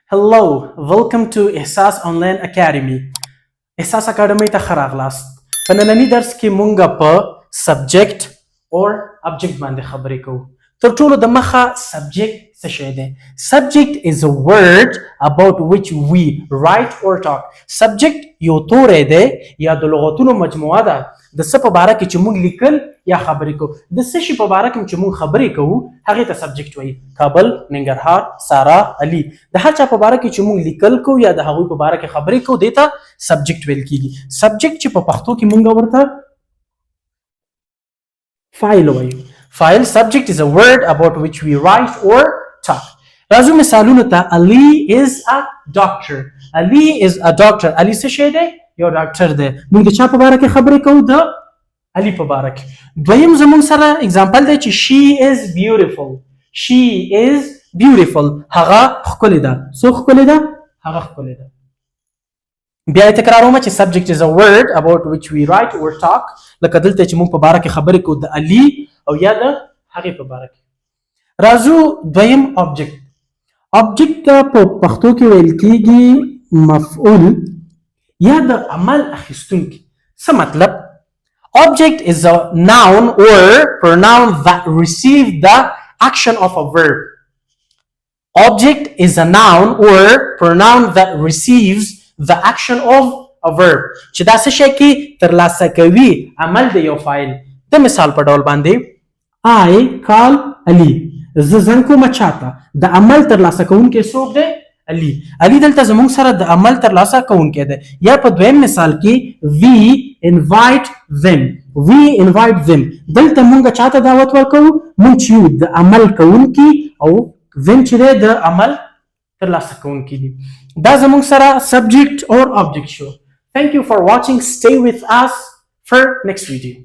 Hello, welcome to Ehsas Online Academy. Ehsas Academy ته راغلاست. په نننی درس کې مونږ په subject or object باندې خبرې کوو. تر ټولو د مخه subject څه شی دی؟ Subject is a word about which we write or talk. Subject یو توری دی یا د لغتونو مجموعه ده د څه په باره کې چې مونږ لیکل یا خبرې کوو. د څه شي په باره کې چې مونږ خبرې کوو هغې ته subject وایي. کابل، ننګرهار، سارا، علي د هر چا په باره کې چې مونږ لیکل کوو یا د هغوی په باره کې خبرې کوو دې ته subject ویل کېږي. subject چې په پښتو کې مونږ ورته فاعل وایو. فاعل subject is a word about which we write or talk. راځو مثالونو ته. Ali is a doctor. Ali is a doctor. Ali څه شی دی؟ یو ډاکټر دی. موږ د چا په باره کې خبرې کوو؟ د علي په باره کې. دویم زموږ سره اگزامپل دی چې she is beautiful. she is beautiful. هغه ښکلې ده. څوک ښکلې ده؟ هغه ښکلې ده. بیا یې تکراروم چې subject is a word about which we write or talk. لکه دلته چې موږ په باره کې خبرې کوو د علي او یا د هغې په باره کې. راځو دویم object. object ته په پښتو کې ویل کېږي مفعول یا د عمل اخیستونکی. څه مطلب؟ Object is a noun or pronoun that receive the action of a verb. Object is a noun or pronoun that receives the action of a verb. چې دا څه شی کې ترلاسه کوي عمل د یو فاعل. د مثال په ډول باندې I call Ali. زه زنګ کوم چاته. د عمل ترلاسه کوونکی څوک دی؟ علي. علي دلته زموږ سره د عمل ترلاسه کوونکی دی. یا په دویم مثال کې we invite them. we invite them. دلته موږ چاته دعوت ورکوو؟ موږ چې د عمل کوونکی او them چې دی د عمل ترلاسه کوونکی دي. دا زموږ سره subject or object شو. Thank you for watching. Stay with us for next video.